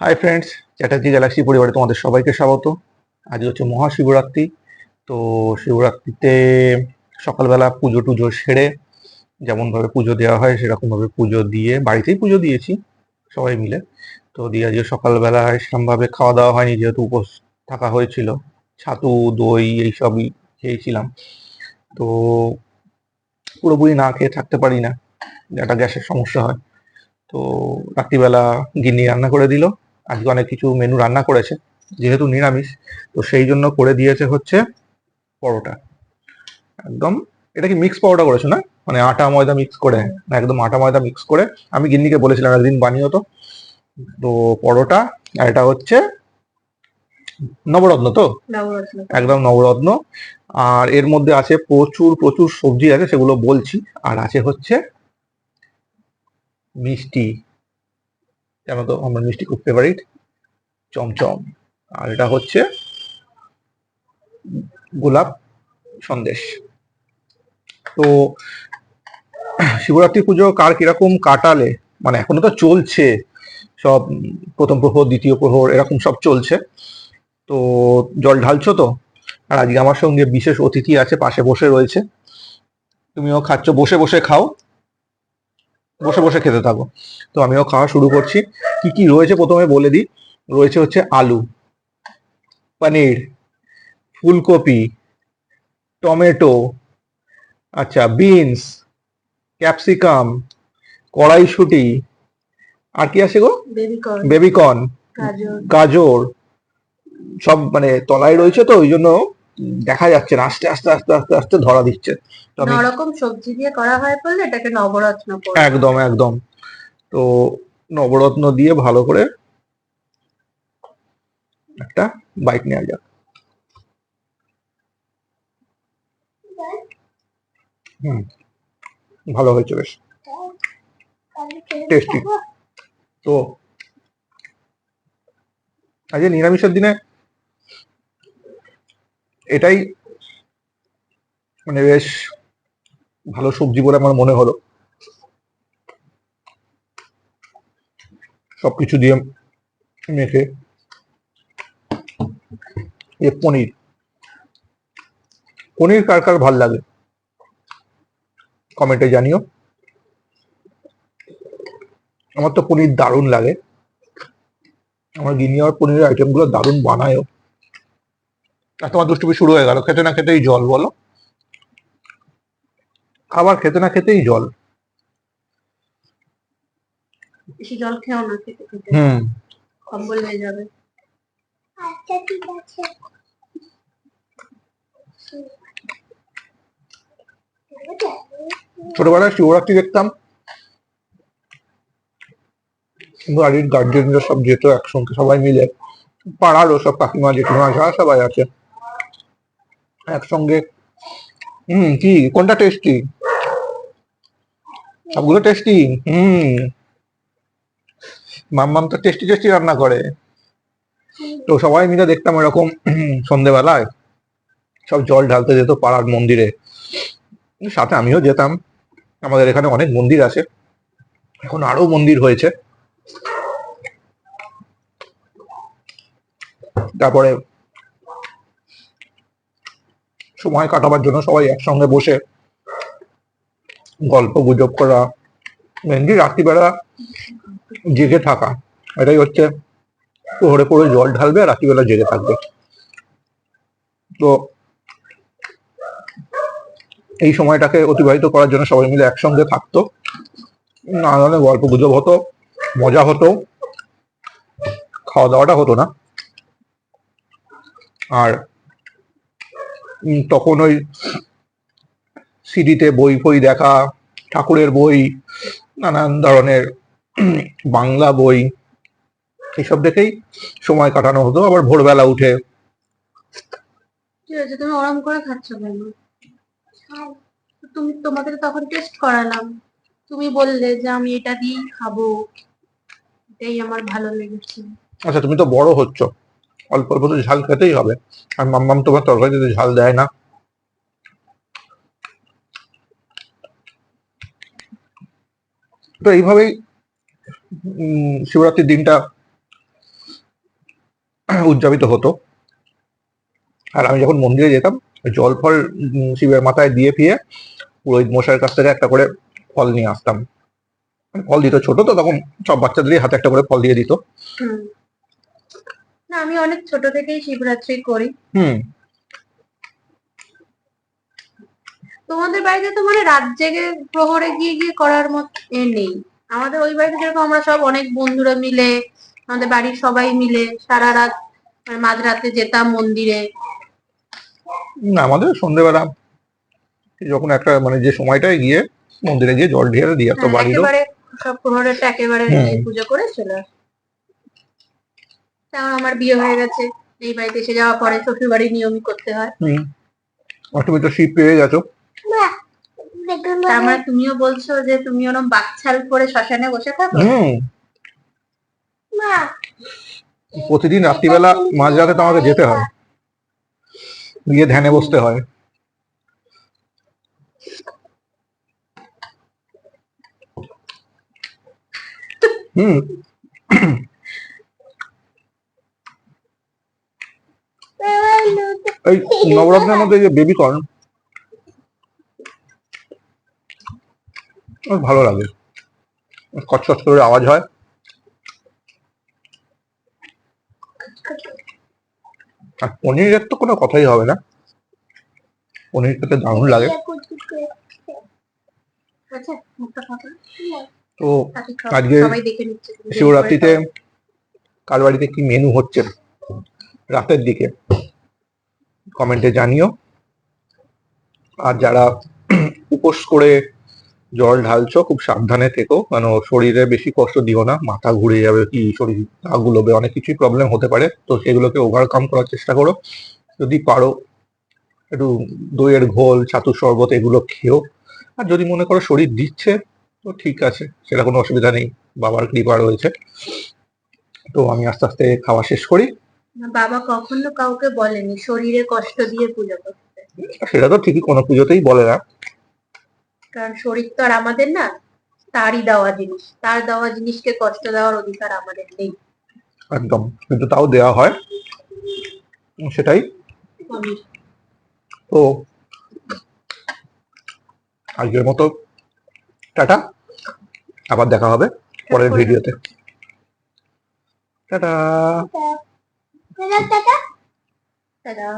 Hi friends, Chatterjee Galaxy পরিবারে তোমাদের সবাইকে স্বাগত। আজ হচ্ছে মহাশিবরাত্রি। তো শিবরাত্রিতে সকালবেলা পুজো টুজো সেরে যেমনভাবে পুজো দেওয়া হয় সেরকমভাবে পুজো দিয়ে বাড়িতেই পুজো দিয়েছি সবাই মিলে। তো দিয়ে আজকে সকালবেলায় সেরকমভাবে খাওয়া দাওয়া হয়নি, যেহেতু উপোস থাকা হয়েছিল। ছাতু দই এইসবই খেয়েছিলাম। তো পুরোপুরি না খেয়ে থাকতে পারি না, একটা গ্যাসের সমস্যা হয়। তো রাত্রিবেলা গিন্নি রান্না করে দিল। আজকে অনেক কিছু মেনু রান্না করেছে, যেহেতু নিরামিষ। তো সেই জন্য করে দিয়েছে হচ্ছে পরোটা। একদম, এটা কি মিক্স পরোটা করেছো না? মানে আটা ময়দা মিক্স করে? না, একদম আটা ময়দা মিক্স করে। আমি গিন্নিকে বলেছিলাম একদিন বানিও তো। তো পরোটা, আর এটা হচ্ছে নবরত্ন তো, একদম নবরত্ন। আর এর মধ্যে আছে প্রচুর প্রচুর সবজি আছে, সেগুলো বলছি। আর আছে হচ্ছে মিষ্টি, জানো তো আমার মিষ্টি খুব ফেভারিট, চমচম। আর এটা হচ্ছে গোলাপ সন্দেশ। তো শিবরাত্রি পুজো কার কিরকম কাটালে? মানে এখনো তো চলছে সব, প্রথম প্রহর দ্বিতীয় প্রহর এরকম সব চলছে। তো জল ঢালছো তো? আর আজকে আমার সঙ্গে বিশেষ অতিথি আছে, পাশে বসে রয়েছে। তুমিও খাচ্ছ, বসে বসে খাও, বসে বসে খেতে থাকো। তো আমিও খাওয়া শুরু করছি। কি কি রয়েছে প্রথমে বলে দিই। রয়েছে হচ্ছে আলু, পনির, ফুলকপি, টমেটো, আচ্ছা বিনস, ক্যাপসিকাম, কড়াইশুঁটি, আর কি আছে গো? বেবিকর্ন। বেবিকর্ন, গাজর। গাজর সব মানে তলায় রয়েছে, তো ওই জন্য দেখা যাচ্ছে না, আস্তে আস্তে আস্তে আস্তে আস্তে ধরা দিচ্ছে। তো আমি নরকম সবজি দিয়ে করা হয় বললে এটাকে নবরত্ন পড়বে। একদম একদম। তো নবরত্ন দিয়ে ভালো করে একটা বাইট নেওয়া যাক। হুম, ভালো হয়েছে বেশ, টেস্টি। তো আজকে নিরামিষের দিনে এটাই মানে বেশ ভালো সবজি বলে আমার মনে হলো। সবকিছু দিয়ে মেখে। এ পনির, পনির কার কার ভাল লাগে কমেন্টে জানিও। আমার তো পনির দারুণ লাগে। আমার গিনি আর পনিরের আইটেম গুলো দারুণ বানায়ও। আর তোমার দুষ্টুমি শুরু হয়ে গেল, খেতে না খেতেই জল বলো, খাবার খেতে না খেতেই জল। বেশি জল খেও না খেতে খেতে, হুম। কম্বল হয়ে যাবে। আচ্ছা ঠিক আছে। ছোটবেলায় শিবরাত্রি দেখতাম, বাড়ির গার্জেনরা সব যেত একসঙ্গে সবাই মিলে, পাড়ারও সব কাকিমা জেঠিমা যারা সবাই আছে একসঙ্গে। কি কোনটা টেস্টি? সবগুলো টেস্টি। হুম। মাম্মাম তো টেস্টি টেস্টি রান্না করে। তো সবাই মিলে দেখতাম এরকম সন্ধেবেলায় সব জল ঢালতে যেত পাড়ার মন্দিরে, সাথে আমিও যেতাম। আমাদের এখানে অনেক মন্দির আছে, এখন আরো মন্দির হয়েছে। তারপরে সময় কাটাবার জন্য সবাই একসঙ্গে বসে গল্প গুজব করা, মেনলি রাত্রিবেলা জেগে থাকা। এটাই হচ্ছে, প্রহরে পড়ে জল ঢালবে আর রাত্রিবেলা জেগে থাকবে। তো এই সময়টাকে অতিবাহিত করার জন্য সবাই মিলে একসঙ্গে থাকতো, নানা ধরনের গল্প গুজব হতো, মজা হতো, খাওয়া দাওয়াটা হতো না। আর তখন ওই সিডিতে বই ফই দেখা, ঠাকুরের বই, নানান ধরনের বাংলা বই, এইসব দেখেই সময় কাটানো হতো। আবার ভোরবেলা উঠে ঠিক আছে, তুমি ওরম করে খাচ্ছ কেন? তুমি তোমাদের তখন টেস্ট করালাম, তুমি বললে যে আমি এটা দিয়েই খাবো, এটাই আমার ভালো লেগেছে। আচ্ছা, তুমি তো বড় হচ্ছ, অল্প অল্প তো ঝাল খেতেই হবে। আর মাম্মাম তোমার তরকারিতে ঝাল দেয় না। তো এইভাবেই শিবরাত্রির দিনটা উদযাপিত হতো। আর আমি যখন মন্দিরে যেতাম জল ফল শিবের মাথায় দিয়ে ফিরে পুরোহিত মশাইয়ের কাছ থেকে একটা করে ফল নিয়ে আসতাম। ফল দিত, ছোট তো তখন সব বাচ্চাদেরই হাতে একটা করে ফল দিয়ে দিত। হুম। না, আমি অনেক ছোট থেকেই শিবরাত্রি করি। হুম। তোমাদের বাড়িতে তো মানে রাত জেগে প্রহরে গিয়ে গিয়ে করার মত নেই। আমাদের ওই বাড়িতে যেরকম আমরা সব অনেক বন্ধুরা মিলে, আমাদের বাড়ির সবাই মিলে সারা রাত মানে মাঝরাতে যেতাম মন্দিরে। না, আমাদের সন্ধ্যেবেলা যখন একটা মানে যে সময়টায় গিয়ে মন্দিরে গিয়ে জল ঢেলে দিয়ে তো হ্যাঁ, বাড়িরও। একেবারে সব প্রহরেরটা একেবারে এই পুজো করে চলে আসে। তেমন আমার বিয়ে হয়ে গেছে, এই বাড়িতে এসে যাওয়ার পরে শ্বশুর বাড়ির নিয়মই করতে হয়। আর তুমি তো শিব পেয়ে গেছো। তার মানে তুমিও বলছো যে তুমি ওরকম বাকছাল করে শ্মশানে বসে থাকো? প্রতিদিন রাত্রিবেলা মাঝরাতে তো আমাকে যেতে হয়, গিয়ে ধ্যানে বসতে হয়। হুম। এই নবরত্নের মধ্যে যে বেবি কর্ন ভালো লাগে, কচকচ করে আওয়াজ হয়। আর পনিরের তো কোনো কথাই হবে না, পনির খেতে দারুণ লাগে। আচ্ছা, মুখটা ফাঁকা। তো আচ্ছা, খাও। আজকে সবাই দেখে নিচ্ছে তুমি দেরি করে শিবরাত্রিতে খাও। কার বাড়িতে কি মেনু হচ্ছে রাতের দিকে কমেন্টে জানিও। আর যারা উপোস করে জল ঢালছো খুব সাবধানে থেকো, কারণ শরীরে বেশি কষ্ট দিও না, মাথা ঘুরে যাবে, কি শরীর গা গুলোবে, অনেক কিছুই প্রবলেম হতে পারে, তো সেগুলোকে ওভারকাম করার চেষ্টা করো। যদি পারো একটু দইয়ের ঘোল, ছাতুর শরবত এগুলো খেও। আর যদি মনে করো শরীর দিচ্ছে তো ঠিক আছে, সেটা কোনো অসুবিধা নেই, বাবার কৃপা রয়েছে। তো আমি আস্তে আস্তে খাওয়া শেষ করি। না, বাবা কখনো কাউকে বলেনি শরীরে কষ্ট দিয়ে পুজো করতে। সেটা তো ঠিকই, কোনো পুজোতেই বলে না। কারণ শরীর তো আর আমাদের না, তারই দেওয়া জিনিস, তার দেওয়া জিনিসকে কষ্ট দেওয়ার অধিকার আমাদের নেই। একদম, কিন্তু তাও দেওয়া হয়, সেটাই। তো আজকের মতো টাটা, আবার দেখা হবে পরের ভিডিওতে। টাটা। টাটা।